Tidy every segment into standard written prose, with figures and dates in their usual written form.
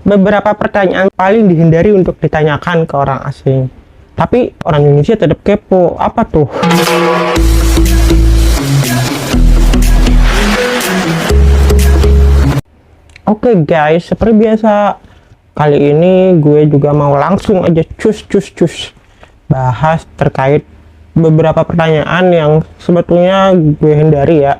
beberapa pertanyaan paling dihindari untuk ditanyakan ke orang asing. Tapi orang Indonesia tetap kepo. Apa tuh? Oke guys, seperti biasa, kali ini gue juga mau langsung aja cus bahas terkait beberapa pertanyaan yang sebetulnya gue hindari ya.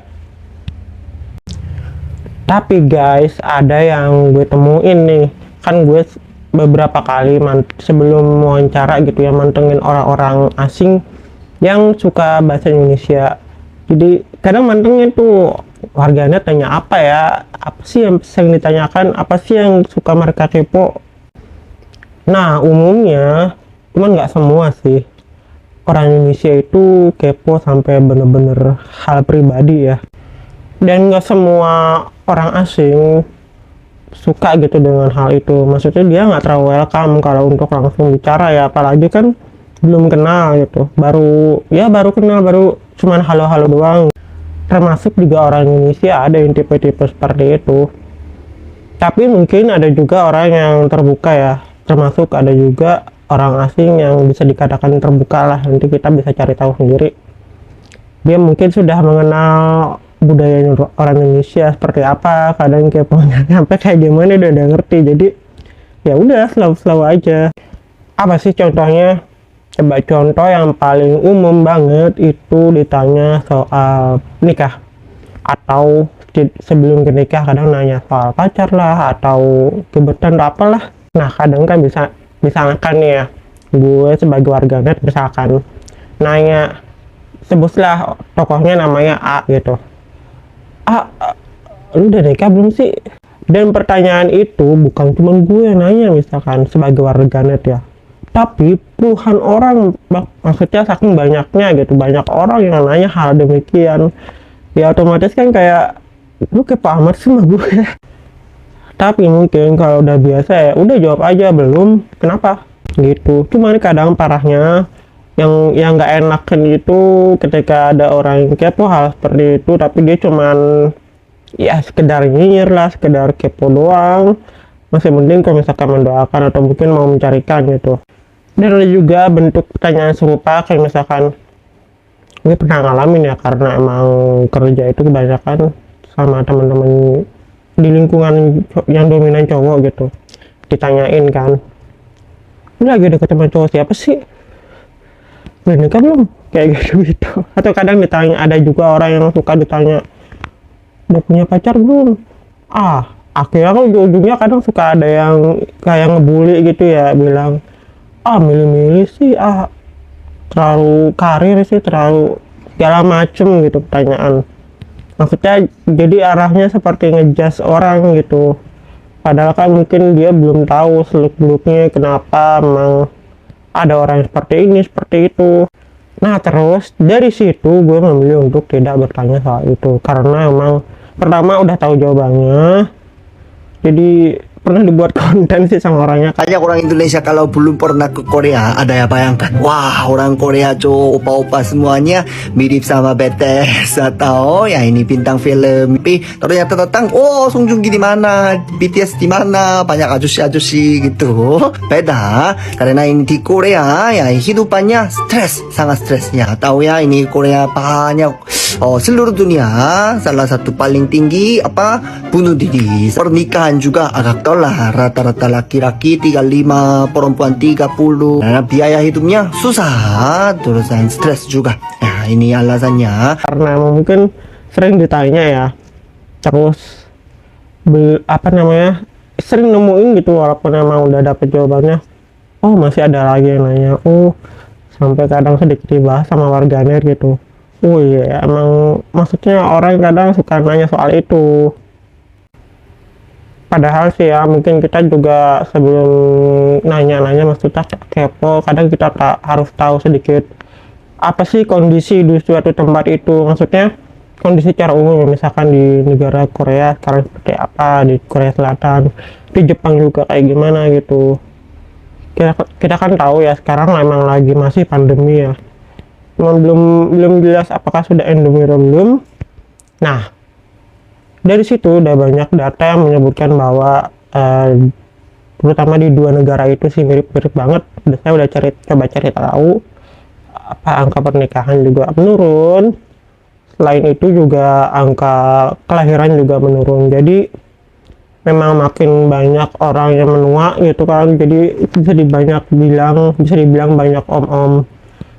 Tapi guys, ada yang gue temuin nih. Kan gue beberapa kali sebelum wawancara gitu ya, mantengin orang-orang asing yang suka bahasa Indonesia. Jadi kadang mantengin tuh warganet tanya apa ya, apa sih yang sering ditanyakan, apa sih yang suka mereka kepo. Nah umumnya, cuman nggak semua sih, orang Indonesia itu kepo sampai bener-bener hal pribadi ya. Dan nggak semua orang asing suka gitu dengan hal itu. Maksudnya dia nggak terlalu welcome kalau untuk langsung bicara ya, apalagi kan belum kenal gitu, baru kenal, baru cuman halo-halo doang. Termasuk juga orang Indonesia ada yang tipe-tipe seperti itu. Tapi mungkin ada juga orang yang terbuka ya, termasuk ada juga orang asing yang bisa dikatakan terbuka lah. Nanti kita bisa cari tahu sendiri, dia mungkin sudah mengenal budaya orang Indonesia seperti apa, kadang keponya sampai kayak gimana dia udah ngerti. Jadi ya udah slow aja. Apa sih contohnya? Coba contoh yang paling umum banget itu ditanya soal nikah, atau sebelum ke nikah kadang nanya soal pacar lah atau gebetan atau apalah. Nah kadang kan misalkan nih ya, gue sebagai warganet misalkan nanya, sebutlah tokohnya namanya A gitu. Lu udah nikah belum sih? Dan pertanyaan itu bukan cuma gue yang nanya misalkan sebagai warganet ya, tapi puluhan orang, maksudnya saking banyaknya gitu, banyak orang yang nanya hal demikian. Ya otomatis kan kayak, lu kepo amat sih sama gue. Tapi mungkin kalau udah biasa ya udah jawab aja belum, kenapa gitu. Cuman kadang parahnya yang nggak enakan itu ketika ada orang yang kepo hal seperti itu, tapi dia cuman ya sekedar nyinyir lah, sekedar kepo doang. Masih mending kalau misalkan mendoakan atau mungkin mau mencarikan gitu. Dan ada juga bentuk pertanyaan serupa kayak misalkan, gue pernah ngalamin ya, karena emang kerja itu kebanyakan sama teman-teman di lingkungan yang dominan cowok gitu, ditanyain kan, lu lagi deket sama cowok siapa sih, udah nikah belum, kayak gitu. Atau kadang ditanya, ada juga orang yang suka ditanya, udah punya pacar belum. Akhirnya kan ujung-ujungnya kadang suka ada yang kayak ngebully gitu ya, bilang milih-milih sih, terlalu karir sih, terlalu segala macem gitu pertanyaan. Maksudnya jadi arahnya seperti ngejudge orang gitu, padahal kan mungkin dia belum tahu seluk-beluknya kenapa emang ada orang yang seperti ini, seperti itu. Nah terus dari situ gue memilih untuk tidak bertanya soal itu, karena emang pertama udah tahu jawabannya, jadi pernah dibuat konten sih sama orangnya. Banyak orang Indonesia kalau belum pernah ke Korea, ada ya bayangkan, wah orang Korea cowok opa-opa semuanya mirip sama BTS atau ya ini bintang film. Tapi ternyata datang, Song Joong Ki di mana, BTS di mana, banyak ajusi gitu. Beda karena ini di Korea ya hidupannya sangat stres ya. Tahu ya ini Korea banyak seluruh dunia salah satu paling tinggi bunuh diri. Pernikahan juga agak lah, rata-rata laki-laki 35, perempuan 30. Karena biaya hidupnya susah, terusan stres juga. Nah ini alasannya, karena mungkin sering ditanya ya, terus sering nemuin gitu, walaupun emang udah dapet jawabannya, masih ada lagi yang nanya. Sampai kadang sedikit dibahas sama warganet gitu. Iya emang, maksudnya orang kadang suka nanya soal itu. Padahal sih ya, mungkin kita juga sebelum nanya-nanya maksudnya kepo, kadang kita harus tahu sedikit apa sih kondisi di suatu tempat itu. Maksudnya kondisi secara umum, misalkan di negara Korea sekarang seperti apa, di Korea Selatan, di Jepang juga kayak gimana gitu. Kita kan tahu ya sekarang emang lagi masih pandemi ya, cuman belum jelas apakah sudah endemi atau belum. Nah dari situ udah banyak data yang menyebutkan bahwa terutama di dua negara itu sih mirip-mirip banget. Saya udah coba cari tahu, apa angka pernikahan juga menurun, selain itu juga angka kelahiran juga menurun. Jadi memang makin banyak orang yang menua gitu kan, jadi bisa dibilang banyak om-om,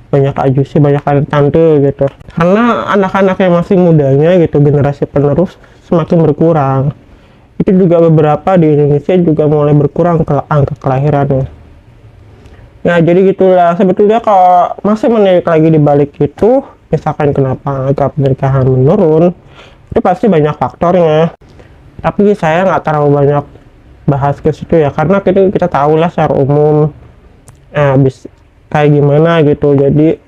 banyak ajusi, banyak tante gitu, karena anak-anak yang masih mudanya gitu, generasi penerus semakin berkurang. Itu juga beberapa di Indonesia juga mulai berkurang angka kelahirannya. Nah jadi gitulah, sebetulnya kalau masih menarik lagi di balik itu, misalkan kenapa angka pernikahan menurun, itu pasti banyak faktornya, tapi saya nggak terlalu banyak bahas ke situ ya, karena kita tahu lah secara umum kayak gimana gitu. Jadi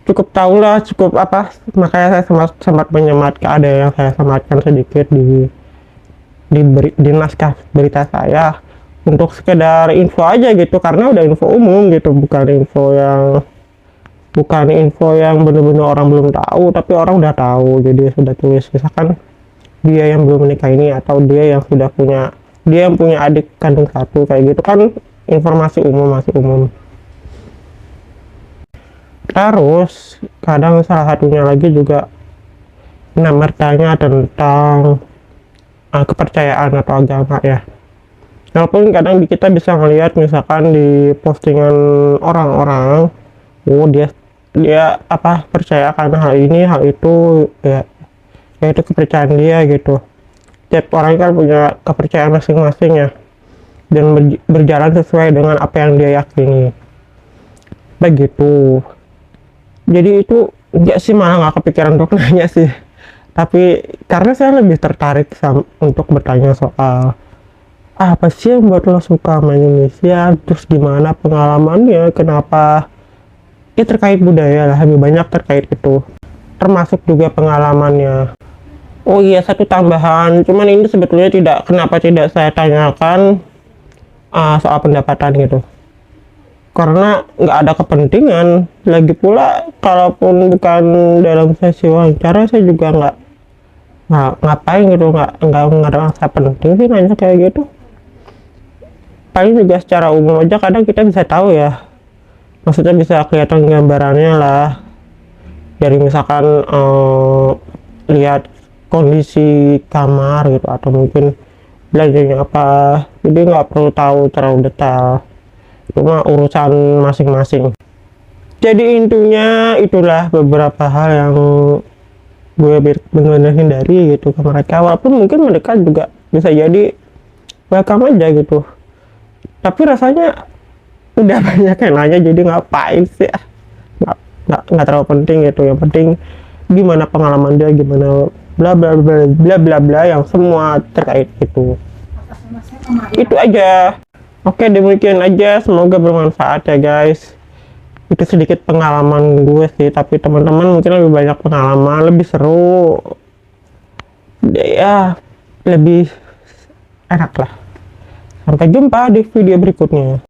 cukup tahu lah, cukup apa, makanya saya sempat menyematkan, ada yang saya sematkan sedikit di naskah berita saya untuk sekedar info aja gitu, karena udah info umum gitu, bukan info yang bener-bener orang belum tahu, tapi orang udah tahu. Jadi sudah tulis, misalkan dia yang belum menikah ini, atau dia yang punya adik kandung satu, kayak gitu kan, informasi umum, masih umum. Terus kadang salah satunya lagi juga bertanya tentang kepercayaan atau agama ya. Walaupun kadang kita bisa melihat misalkan di postingan orang-orang, dia apa, percaya karena hal ini hal itu ya, itu kepercayaan dia gitu. Tiap orang kan punya kepercayaan masing-masing ya, dan berjalan sesuai dengan apa yang dia yakini, begitu. Jadi itu enggak sih, malah nggak kepikiran untuk nanya sih, tapi karena saya lebih tertarik untuk bertanya soal apa sih yang buat lo suka sama Indonesia, terus gimana pengalamannya, kenapa ya, terkait budaya lah, lebih banyak terkait itu, termasuk juga pengalamannya. Oh iya, satu tambahan, cuman ini sebetulnya kenapa tidak saya tanyakan soal pendapatan gitu, karena nggak ada kepentingan. Lagi pula kalaupun bukan dalam sesi wawancara, saya juga nggak ngapain gitu, nggak ngerasa penting sih nanya kayak gitu. Paling juga secara umum aja, kadang kita bisa tahu ya, maksudnya bisa kelihatan gambarannya lah, dari misalkan lihat kondisi kamar gitu, atau mungkin belanjanya apa. Jadi nggak perlu tahu terlalu detail, cuma urusan masing-masing. Jadi intinya itulah beberapa hal yang gue benar-benar hindari gitu ke mereka, walaupun mungkin mereka juga bisa jadi welcome aja gitu, tapi rasanya udah banyak yang nanya, jadi ngapain sih, nggak terlalu penting gitu. Yang penting gimana pengalaman dia, gimana bla bla bla bla bla bla, yang semua terkait itu aja. Oke, demikian aja, semoga bermanfaat ya guys. Itu sedikit pengalaman gue sih, tapi teman-teman mungkin lebih banyak pengalaman, lebih seru ya, lebih enak lah. Sampai jumpa di video berikutnya.